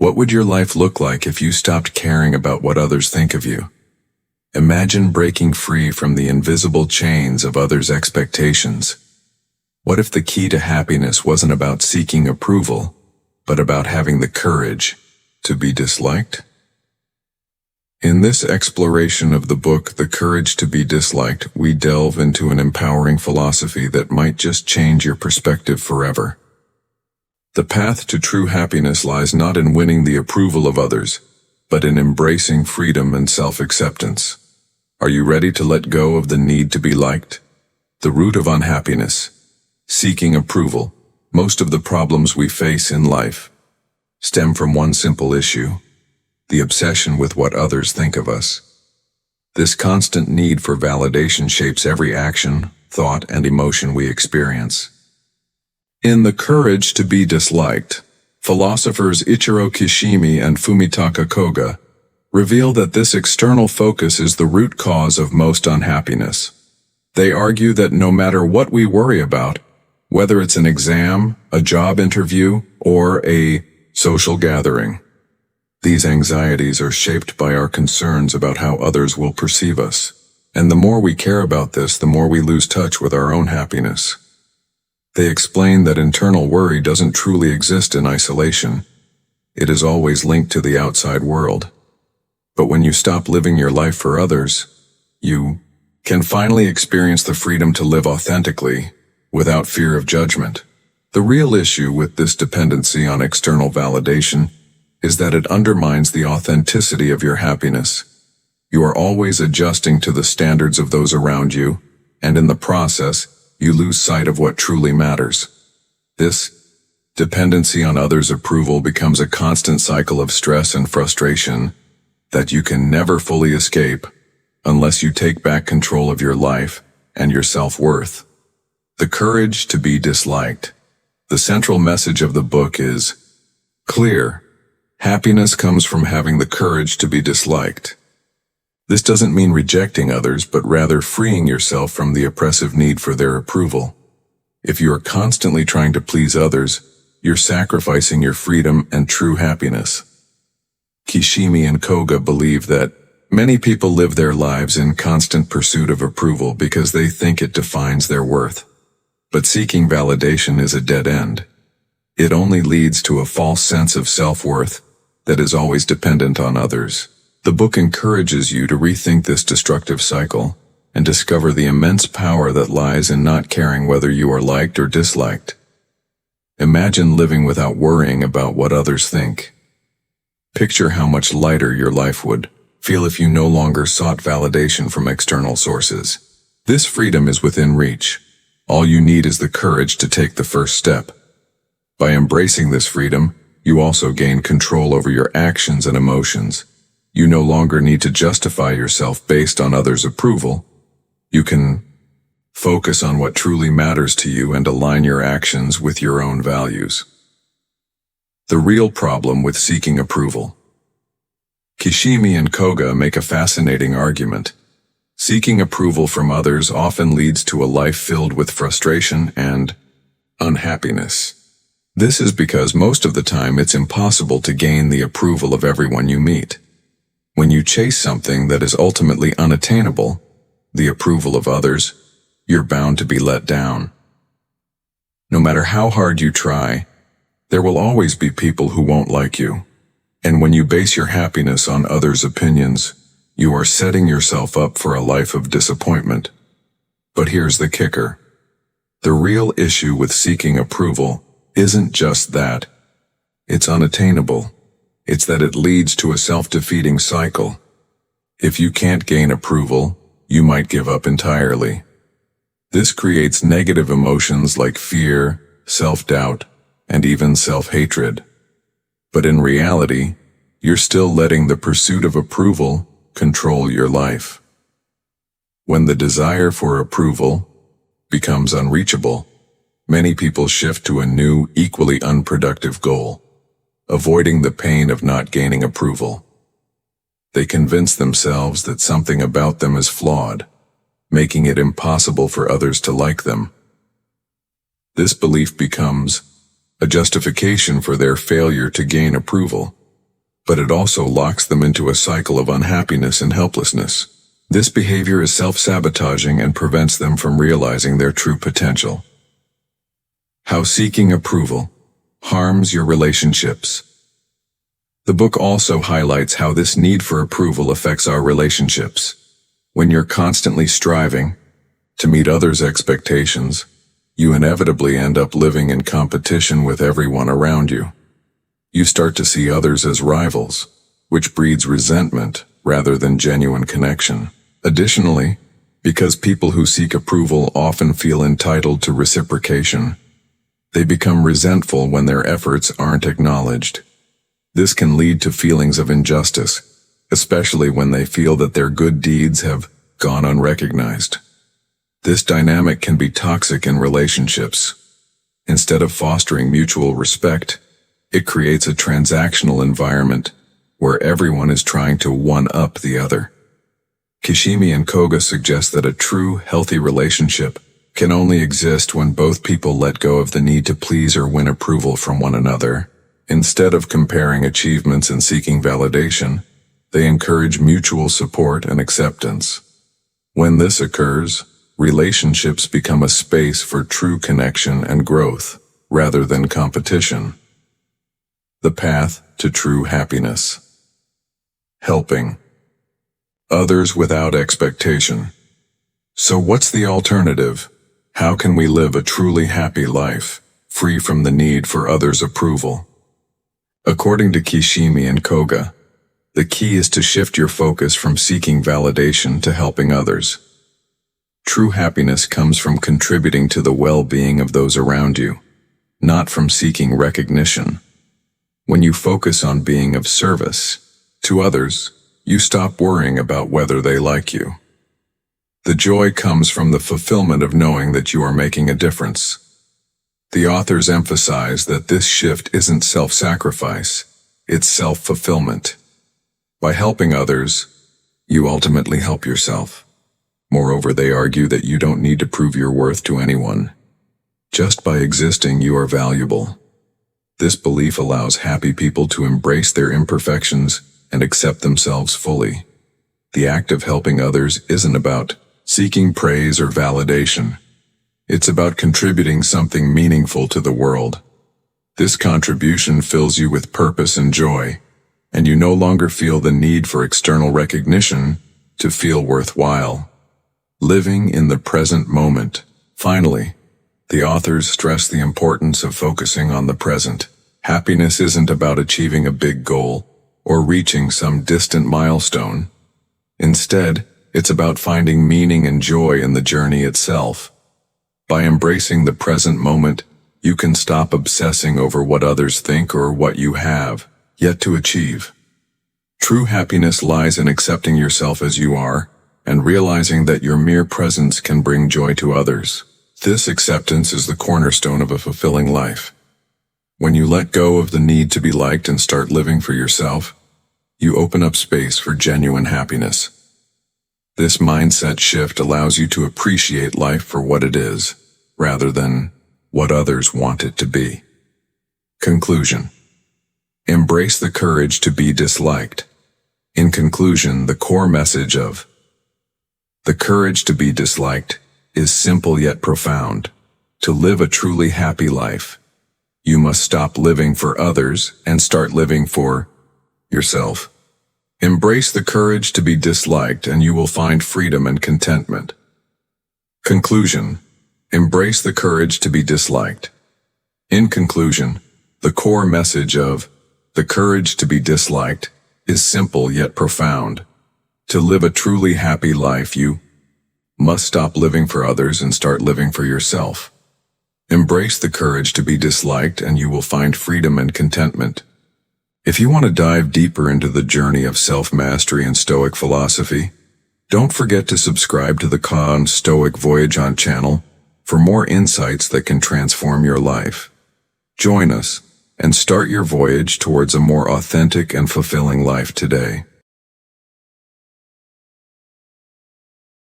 What would your life look like if you stopped caring about what others think of you? Imagine breaking free from the invisible chains of others' expectations. What if the key to happiness wasn't about seeking approval, but about having the courage to be disliked? In this exploration of the book, The Courage to be Disliked, we delve into an empowering philosophy that might just change your perspective forever. The path to true happiness lies not in winning the approval of others, but in embracing freedom and self-acceptance. Are you ready to let go of the need to be liked? The root of unhappiness, seeking approval. Most of the problems we face in life stem from one simple issue: the obsession with what others think of us. This constant need for validation shapes every action, thought, and emotion we experience. In The Courage to be Disliked, philosophers Ichiro Kishimi and Fumitaka Koga reveal that this external focus is the root cause of most unhappiness. They argue that no matter what we worry about, whether it's an exam, a job interview, or a social gathering, these anxieties are shaped by our concerns about how others will perceive us. And the more we care about this, the more we lose touch with our own happiness. They explain that internal worry doesn't truly exist in isolation. It is always linked to the outside world. But when you stop living your life for others, you can finally experience the freedom to live authentically, without fear of judgment. The real issue with this dependency on external validation is that it undermines the authenticity of your happiness. You are always adjusting to the standards of those around you, and in the process, you lose sight of what truly matters. This dependency on others' approval becomes a constant cycle of stress and frustration that you can never fully escape unless you take back control of your life and your self-worth. The Courage to be Disliked. The central message of the book is clear. Happiness comes from having the courage to be disliked. This doesn't mean rejecting others, but rather freeing yourself from the oppressive need for their approval. If you are constantly trying to please others, you're sacrificing your freedom and true happiness. Kishimi and Koga believe that many people live their lives in constant pursuit of approval because they think it defines their worth. But seeking validation is a dead end. It only leads to a false sense of self-worth that is always dependent on others. The book encourages you to rethink this destructive cycle and discover the immense power that lies in not caring whether you are liked or disliked. Imagine living without worrying about what others think. Picture how much lighter your life would feel if you no longer sought validation from external sources. This freedom is within reach. All you need is the courage to take the first step. By embracing this freedom, you also gain control over your actions and emotions. You no longer need to justify yourself based on others' approval. You can focus on what truly matters to you and align your actions with your own values. The real problem with seeking approval. Kishimi and Koga make a fascinating argument. Seeking approval from others often leads to a life filled with frustration and unhappiness. This is because most of the time it's impossible to gain the approval of everyone you meet. When you chase something that is ultimately unattainable, the approval of others, you're bound to be let down. No matter how hard you try, there will always be people who won't like you. And when you base your happiness on others' opinions, you are setting yourself up for a life of disappointment. But here's the kicker. The real issue with seeking approval isn't just that. It's unattainable. It's that it leads to a self-defeating cycle. If you can't gain approval, you might give up entirely. This creates negative emotions like fear, self-doubt, and even self-hatred. But in reality, you're still letting the pursuit of approval control your life. When the desire for approval becomes unreachable, many people shift to a new, equally unproductive goal, avoiding the pain of not gaining approval. They convince themselves that something about them is flawed, making it impossible for others to like them. This belief becomes a justification for their failure to gain approval, but it also locks them into a cycle of unhappiness and helplessness. This behavior is self-sabotaging and prevents them from realizing their true potential. How seeking approval harms your relationships. The book also highlights how this need for approval affects our relationships. When you're constantly striving to meet others' expectations, you inevitably end up living in competition with everyone around you. You start to see others as rivals, which breeds resentment rather than genuine connection. Additionally, because people who seek approval often feel entitled to reciprocation, they become resentful when their efforts aren't acknowledged. This can lead to feelings of injustice, especially when they feel that their good deeds have gone unrecognized. This dynamic can be toxic in relationships. Instead of fostering mutual respect, it creates a transactional environment where everyone is trying to one-up the other. Kishimi and Koga suggest that a true, healthy relationship can only exist when both people let go of the need to please or win approval from one another. Instead of comparing achievements and seeking validation, they encourage mutual support and acceptance. When this occurs, relationships become a space for true connection and growth, rather than competition. The path to true happiness. Helping others without expectation. So what's the alternative? How can we live a truly happy life, free from the need for others' approval? According to Kishimi and Koga, the key is to shift your focus from seeking validation to helping others. True happiness comes from contributing to the well-being of those around you, not from seeking recognition. When you focus on being of service to others, you stop worrying about whether they like you. The joy comes from the fulfillment of knowing that you are making a difference. The authors emphasize that this shift isn't self-sacrifice, it's self-fulfillment. By helping others, you ultimately help yourself. Moreover, they argue that you don't need to prove your worth to anyone. Just by existing, you are valuable. This belief allows happy people to embrace their imperfections and accept themselves fully. The act of helping others isn't about seeking praise or validation. It's about contributing something meaningful to the world. This contribution fills you with purpose and joy, and you no longer feel the need for external recognition to feel worthwhile. Living in the present moment. Finally, the authors stress the importance of focusing on the present. Happiness isn't about achieving a big goal or reaching some distant milestone. Instead, it's about finding meaning and joy in the journey itself. By embracing the present moment, you can stop obsessing over what others think or what you have yet to achieve. True happiness lies in accepting yourself as you are and realizing that your mere presence can bring joy to others. This acceptance is the cornerstone of a fulfilling life. When you let go of the need to be liked and start living for yourself, you open up space for genuine happiness. This mindset shift allows you to appreciate life for what it is, rather than what others want it to be. Conclusion. Embrace the courage to be disliked. In conclusion, the core message of The Courage to Be Disliked is simple yet profound. To live a truly happy life, you must stop living for others and start living for yourself. Embrace the courage to be disliked and you will find freedom and contentment. Conclusion. Embrace the courage to be disliked. In conclusion, the core message of The Courage to Be Disliked is simple yet profound. To live a truly happy life, you must stop living for others and start living for yourself. Embrace the courage to be disliked and you will find freedom and contentment. If you want to dive deeper into the journey of self-mastery and Stoic philosophy, don't forget to subscribe to the Stoic Voyage on channel for more insights that can transform your life. Join us and start your voyage towards a more authentic and fulfilling life today.